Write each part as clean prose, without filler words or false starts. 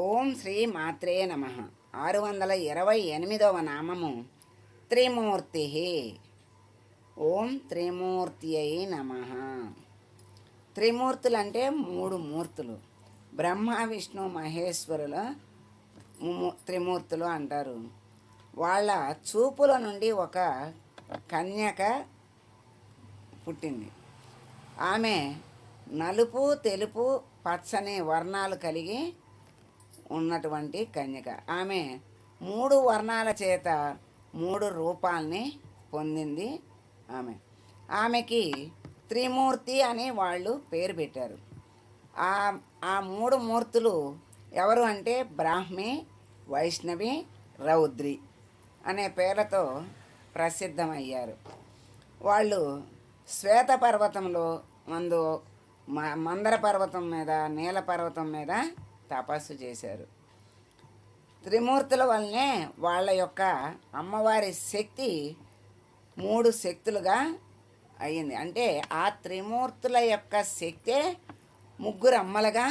ఓం శ్రీ మాత్రే నమ. 628వ నామము త్రిమూర్తి. ఓం త్రిమూర్త్యై నమ. త్రిమూర్తులు అంటే మూడు మూర్తులు. బ్రహ్మ విష్ణు మహేశ్వరుల త్రిమూర్తులు అంటారు. వాళ్ళ చూపుల నుండి ఒక కన్యక పుట్టింది. ఆమె నలుపు, తెలుపు, పచ్చని వర్ణాలు కలిగి ఉన్నటువంటి కన్యక. ఆమె మూడు వర్ణాల చేత మూడు రూపాల్ని పొందింది. ఆమెకి త్రిమూర్తి అని వాళ్ళు పేరు పెట్టారు. ఆ మూడు మూర్తులు ఎవరు అంటే బ్రాహ్మి, వైష్ణవి, రౌద్రి అనే పేర్లతో ప్రసిద్ధమయ్యారు. వాళ్ళు శ్వేత పర్వతంలో మందర పర్వతం మీద, నీల పర్వతం మీద తపస్సు చేశారు. త్రిమూర్తుల వల్లనే వాళ్ళ యొక్క అమ్మవారి శక్తి మూడు శక్తులుగా అయ్యింది. అంటే ఆ త్రిమూర్తుల యొక్క శక్తే ముగ్గురు అమ్మలుగా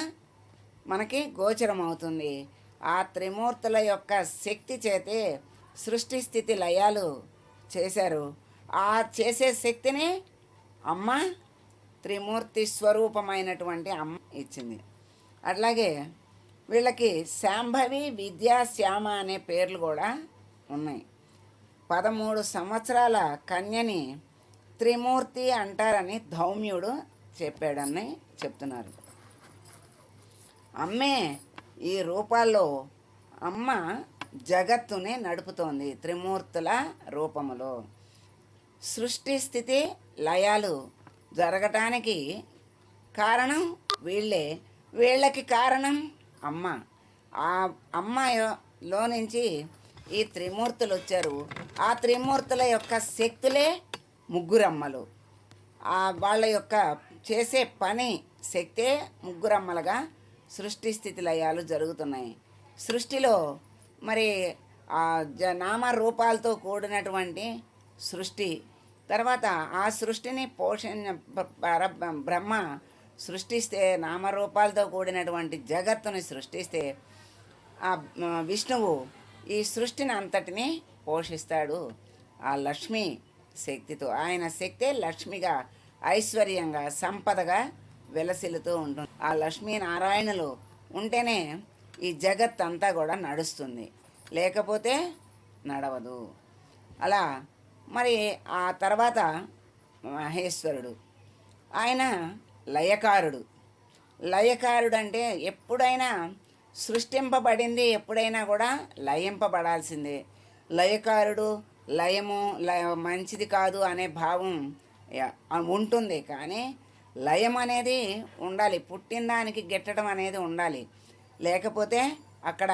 మనకి గోచరం అవుతుంది. ఆ త్రిమూర్తుల యొక్క శక్తి చేతే సృష్టి స్థితి లయాలు చేశారు. ఆ చేసే శక్తిని అమ్మ త్రిమూర్తి స్వరూపమైనటువంటి అమ్మ ఇచ్చింది. అట్లాగే వీళ్ళకి శాంభవి, విద్యా, శ్యామ అనే పేర్లు కూడా ఉన్నాయి. 13 సంవత్సరాల కన్యని త్రిమూర్తి అంటారని ధౌమ్యుడు చెప్పాడని చెప్తున్నారు. అమ్మే ఈ రూపాల్లో అమ్మ జగత్తుని నడుపుతోంది త్రిమూర్తుల రూపములో. సృష్టి స్థితి లయాలు జరగటానికి కారణం వీళ్ళే. వీళ్ళకి కారణం అమ్మ. ఆ అమ్మలో నుంచి ఈ త్రిమూర్తులు వచ్చారు. ఆ త్రిమూర్తుల యొక్క శక్తులే ముగ్గురమ్మలు. వాళ్ళ యొక్క చేసే పని శక్తే ముగ్గురమ్మలుగా సృష్టి స్థితి లయాలు జరుగుతున్నాయి. సృష్టిలో మరి నామరూపాలతో కూడినటువంటి సృష్టి, తర్వాత ఆ సృష్టిని బ్రహ్మ సృష్టిస్తే, నామరూపాలతో కూడినటువంటి జగత్తుని సృష్టిస్తే ఆ విష్ణువు ఈ సృష్టిని అంతటిని పోషిస్తాడు ఆ లక్ష్మీ శక్తితో. ఆయన శక్తే లక్ష్మిగా, ఐశ్వర్యంగా, సంపదగా వెలసిల్లుతూ ఉంటుంది. ఆ లక్ష్మీనారాయణులు ఉంటేనే ఈ జగత్ అంతా కూడా నడుస్తుంది, లేకపోతే నడవదు. అలా మరి ఆ తర్వాత మహేశ్వరుడు, ఆయన లయకారుడు. లయకారుడు అంటే ఎప్పుడైనా సృష్టింపబడింది ఎప్పుడైనా కూడా లయింపబడాల్సిందే. లయకారుడు, లయము మంచిది కాదు అనే భావం ఉంటుంది, కానీ లయం అనేది ఉండాలి. పుట్టిన దానికి గిట్టడం అనేది ఉండాలి, లేకపోతే అక్కడ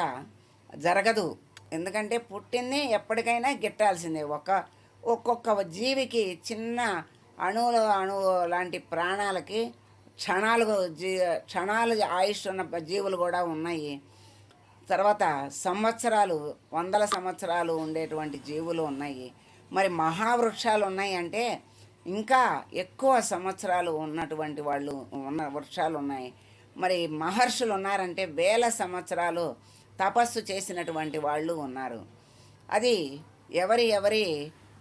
జరగదు. ఎందుకంటే పుట్టింది ఎప్పటికైనా గిట్టాల్సిందే. ఒక్కొక్క జీవికి, చిన్న అణువు లాంటి ప్రాణాలకి క్షణాలు ఆయుష్ ఉన్న జీవులు కూడా ఉన్నాయి. తర్వాత సంవత్సరాలు, 100 సంవత్సరాలు ఉండేటువంటి జీవులు ఉన్నాయి. మరి మహావృక్షాలు ఉన్నాయి అంటే ఇంకా ఎక్కువ సంవత్సరాలు ఉన్నటువంటి వాళ్ళు వృక్షాలు ఉన్నాయి. మరి మహర్షులు ఉన్నారంటే 1000 సంవత్సరాలు తపస్సు చేసినటువంటి వాళ్ళు ఉన్నారు. అది ఎవరి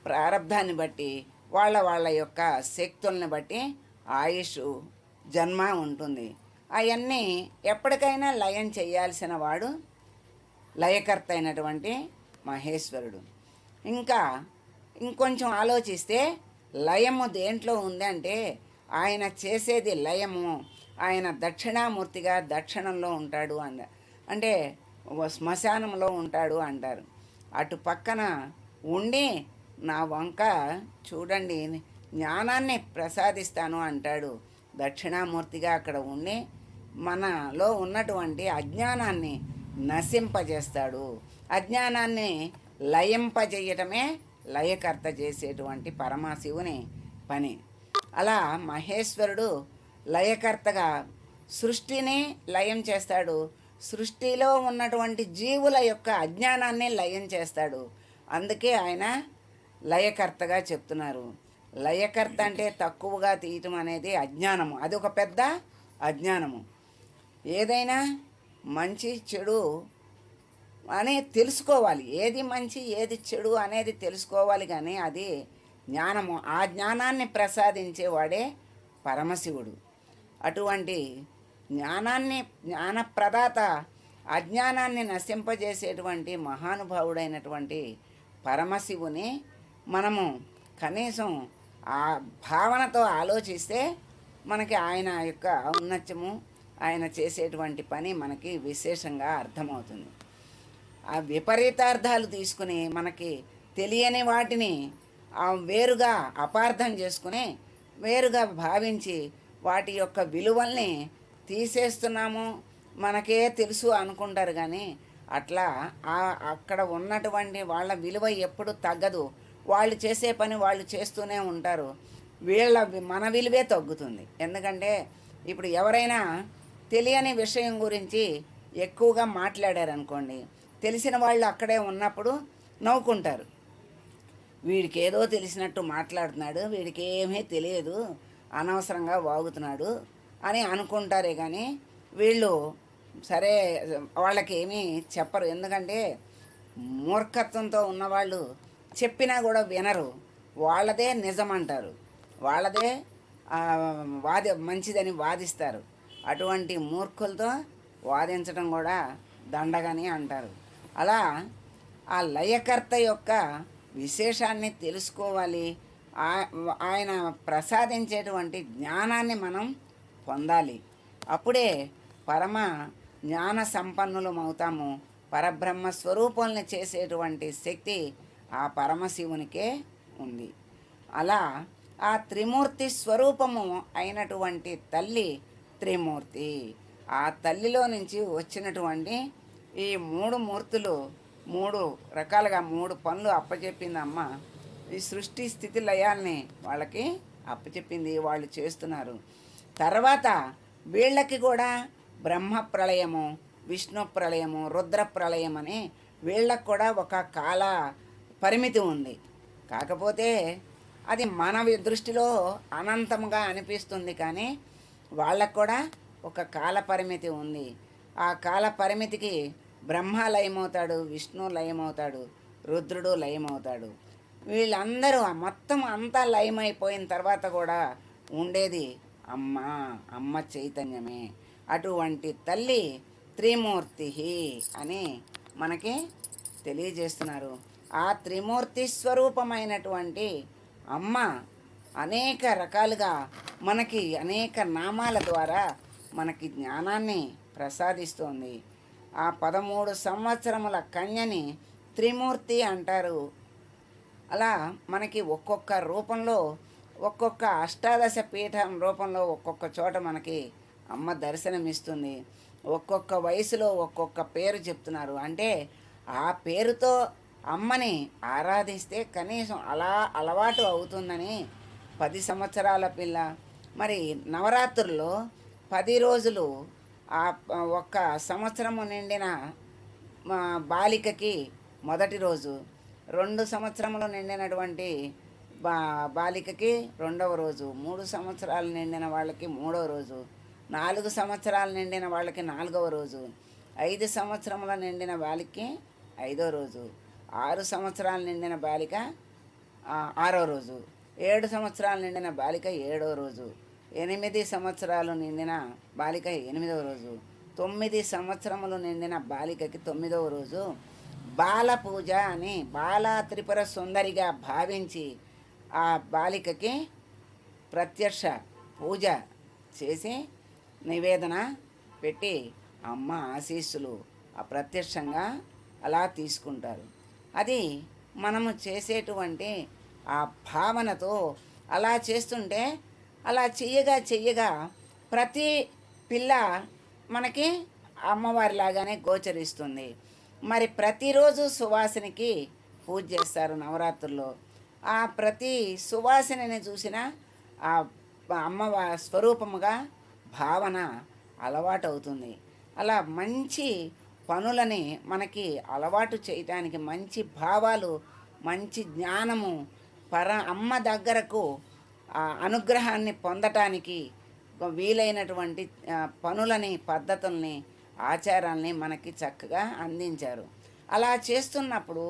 ప్రారంధాన్ని బట్టి, వాళ్ళ యొక్క శక్తుల్ని బట్టి ఆయుష్, జన్మ ఉంటుంది. అవన్నీ ఎప్పటికైనా లయం చేయాల్సిన వాడు లయకర్త అయినటువంటి మహేశ్వరుడు. ఇంకొంచెం ఆలోచిస్తే లయము దేంట్లో ఉందంటే ఆయన చేసేది లయము. ఆయన దక్షిణామూర్తిగా దక్షిణంలో ఉంటాడు అంటే శ్మశానంలో ఉంటాడు అంటారు. అటు పక్కన ఉండి నా వంక చూడండి, జ్ఞానాన్ని ప్రసాదిస్తాను అంటాడు. దక్షిణామూర్తిగా అక్కడ ఉండి మనలో ఉన్నటువంటి అజ్ఞానాన్ని నశింపజేస్తాడు. అజ్ఞానాన్ని లయింపజేయటమే లయకర్త చేసేటువంటి పరమశివుని పని. అలా మహేశ్వరుడు లయకర్తగా సృష్టిని లయం చేస్తాడు. సృష్టిలో ఉన్నటువంటి జీవుల యొక్క అజ్ఞానాన్ని లయం చేస్తాడు. అందుకే ఆయన లయకర్తగా చెప్తున్నారు. లయకర్త అంటే తక్కువగా తీయటం అనేది అజ్ఞానము. అది ఒక పెద్ద అజ్ఞానము. ఏదైనా మంచి చెడు అని తెలుసుకోవాలి. ఏది మంచి ఏది చెడు అనేది తెలుసుకోవాలి. కానీ అది జ్ఞానము. ఆ జ్ఞానాన్ని ప్రసాదించేవాడే పరమశివుడు. అటువంటి జ్ఞానప్రదాత, అజ్ఞానాన్ని నశింపజేసేటువంటి మహానుభావుడైనటువంటి పరమశివుని మనము కనీసం ఆ భావనతో ఆలోచిస్తే మనకి ఆయన యొక్క ఔన్నత్యము, ఆయన చేసేటువంటి పని మనకి విశేషంగా అర్థమవుతుంది. ఆ విపరీతార్థాలు తీసుకుని మనకి తెలియని వాటిని వేరుగా అపార్థం చేసుకుని వేరుగా భావించి వాటి యొక్క విలువల్ని తీసేస్తున్నాము, మనకే తెలుసు అనుకుంటారు. కానీ అట్లా అక్కడ ఉన్నటువంటి వాళ్ళ విలువ ఎప్పుడు తగ్గదు. వాళ్ళు చేసే పని వాళ్ళు చేస్తూనే ఉంటారు. మన విలువే తగ్గుతుంది. ఎందుకంటే ఇప్పుడు ఎవరైనా తెలియని విషయం గురించి ఎక్కువగా మాట్లాడారనుకోండి, తెలిసిన వాళ్ళు అక్కడే ఉన్నప్పుడు నవ్వుకుంటారు. వీడికి ఏదో తెలిసినట్టు మాట్లాడుతున్నాడు, వీడికి ఏమీ తెలియదు, అనవసరంగా వాగుతున్నాడు అని అనుకుంటారే. కానీ వీళ్ళు సరే వాళ్ళకి ఏమీ చెప్పరు. ఎందుకంటే మూర్ఖత్వంతో ఉన్నవాళ్ళు చెప్పినా కూడా వినరు. వాళ్ళదే నిజమంటారు, వాళ్ళదే మంచిదని వాదిస్తారు. అటువంటి మూర్ఖులతో వాదించడం కూడా దండగని అంటారు. అలా ఆ లయకర్త యొక్క విశేషాన్ని తెలుసుకోవాలి. ఆయన ప్రసాదించేటువంటి జ్ఞానాన్ని మనం పొందాలి. అప్పుడే పరమ జ్ఞాన సంపన్నులం అవుతాము. పరబ్రహ్మ స్వరూపాలను చేసేటువంటి శక్తి ఆ పరమశివునికే ఉంది. అలా ఆ త్రిమూర్తి స్వరూపము అయినటువంటి తల్లి త్రిమూర్తి. ఆ తల్లిలో నుంచి వచ్చినటువంటి ఈ మూడు మూర్తులు 3 రకాలుగా 3 పనులు అప్పచెప్పింది అమ్మ. ఈ సృష్టి స్థితి లయాల్ని వాళ్ళకి అప్పచెప్పింది, వాళ్ళు చేస్తున్నారు. తర్వాత వీళ్ళకి కూడా బ్రహ్మ ప్రళయము, విష్ణు ప్రళయము, రుద్ర ప్రళయం అని వీళ్ళకు కూడా ఒక కాల పరిమితి ఉంది. కాకపోతే అది మన దృష్టిలో అనంతంగా అనిపిస్తుంది. కానీ వాళ్ళకు కూడా ఒక కాల పరిమితి ఉంది. ఆ కాల పరిమితికి బ్రహ్మ లయమవుతాడు, విష్ణు లయమవుతాడు, రుద్రుడు లయమవుతాడు. వీళ్ళందరూ మొత్తం అంతా లయమైపోయిన తర్వాత కూడా ఉండేది అమ్మ చైతన్యమే. అటువంటి తల్లి త్రిమూర్తి అని మనకి తెలియజేస్తున్నారు. ఆ త్రిమూర్తి స్వరూపమైనటువంటి అమ్మ అనేక రకాలుగా మనకి అనేక నామాల ద్వారా మనకి జ్ఞానాన్ని ప్రసాదిస్తోంది. ఆ 13 సంవత్సరముల కన్యని త్రిమూర్తి అంటారు. అలా మనకి ఒక్కొక్క రూపంలో, ఒక్కొక్క అష్టాదశ పీఠం రూపంలో ఒక్కొక్క చోట మనకి అమ్మ దర్శనమిస్తుంది. ఒక్కొక్క వయసులో ఒక్కొక్క పేరు చెప్తున్నారు. అంటే ఆ పేరుతో అమ్మని ఆరాధిస్తే కనీసం అలా అలవాటు అవుతుందని 10 సంవత్సరాల పిల్ల మరి నవరాత్రుల్లో 10 రోజులు ఆ ఒక్క సంవత్సరము నిండిన బాలికకి మొదటి రోజు, 2 సంవత్సరములు నిండినటువంటి బాలికకి 2వ రోజు, 3 సంవత్సరాలు నిండిన వాళ్ళకి 3వ రోజు, 4 సంవత్సరాలు నిండిన వాళ్ళకి 4వ రోజు, 5 సంవత్సరముల నిండిన బాలికకి 5వ రోజు, 6 సంవత్సరాలు నిండిన బాలిక 6వ రోజు, 7 సంవత్సరాలు నిండిన బాలిక 7వ రోజు, 8 సంవత్సరాలు నిండిన బాలిక 8వ రోజు, 9 సంవత్సరములు నిండిన బాలికకి 9వ రోజు బాల పూజ అని బాలా త్రిపుర సుందరిగా భావించి ఆ బాలికకి ప్రత్యక్ష పూజ చేసి నివేదన పెట్టి అమ్మ ఆశీస్సులు ప్రత్యక్షంగా అలా తీసుకుంటారు. అది మనము చేసేటువంటి ఆ భావనతో అలా చేస్తుంటే అలా చెయ్యగా ప్రతి పిల్ల మనకి అమ్మవారిలాగానే గోచరిస్తుంది. మరి ప్రతిరోజు సువాసినికి పూజ చేస్తారు నవరాత్రుల్లో. ఆ ప్రతి సువాసిని చూసిన ఆ అమ్మవారి స్వరూపముగా భావన అలవాటు అవుతుంది. అలా మంచి పనులని మనకి అలవాటు చేయటానికి, మంచి భావాలు, మంచి జ్ఞానము, అమ్మ దగ్గరకు అనుగ్రహాన్ని పొందటానికి వీలైనటువంటి పనులని, పద్ధతుల్ని ఆచారాల్ని మనకి చక్కగా అందించారు. అలా చేస్తున్నప్పుడు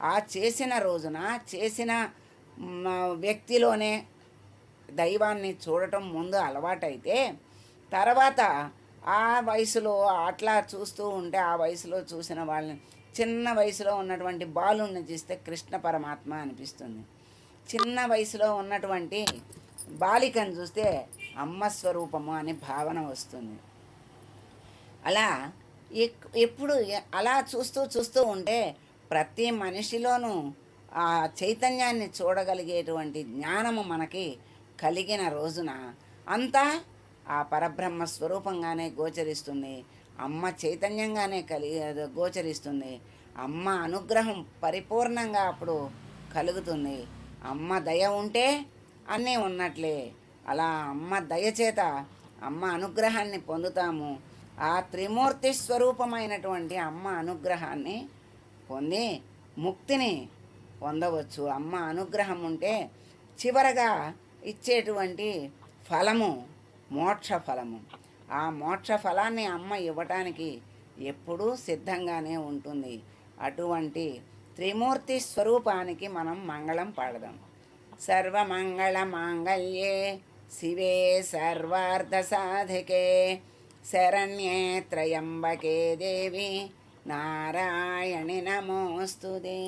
ఆ చేసిన రోజున చేసిన వ్యక్తిలోనే దైవాన్ని చూడటం ముందు అలవాటైతే తర్వాత ఆ వయసులో అట్లా చూస్తూ ఉంటే ఆ వయసులో చూసిన వాళ్ళని చిన్న వయసులో ఉన్నటువంటి బాలుని చూస్తే కృష్ణ పరమాత్మ అనిపిస్తుంది. చిన్న వయసులో ఉన్నటువంటి బాలికను చూస్తే అమ్మ స్వరూపము అనే భావన వస్తుంది. అలా ఎప్పుడు అలా చూస్తూ చూస్తూ ఉంటే ప్రతి మనిషిలోనూ ఆ చైతన్యాన్ని చూడగలిగేటువంటి జ్ఞానము మనకి కలిగిన రోజున అంతా ఆ పరబ్రహ్మ స్వరూపంగానే గోచరిస్తుంది. అమ్మ చైతన్యంగానే గోచరిస్తుంది. అమ్మ అనుగ్రహం పరిపూర్ణంగా అప్పుడు కలుగుతుంది. అమ్మ దయ ఉంటే అన్నీ ఉన్నట్లే. అలా అమ్మ దయచేత అమ్మ అనుగ్రహాన్ని పొందుతాము. ఆ త్రిమూర్తి స్వరూపమైనటువంటి అమ్మ అనుగ్రహాన్ని పొంది ముక్తిని పొందవచ్చు. అమ్మ అనుగ్రహం ఉంటే చివరగా ఇచ్చేటువంటి ఫలము మోక్ష ఫలము. ఆ మోక్ష ఫలాన్ని అమ్మ ఇవ్వటానికి ఎప్పుడూ సిద్ధంగానే ఉంటుంది. అటువంటి త్రిమూర్తి స్వరూపానికి మనం మంగళం పాడదాం. సర్వమంగళ మాంగళ్యే శివే సర్వార్థ సాధికే శరణ్యే త్రయంబకే దేవి నారాయణి నమోస్తుతే.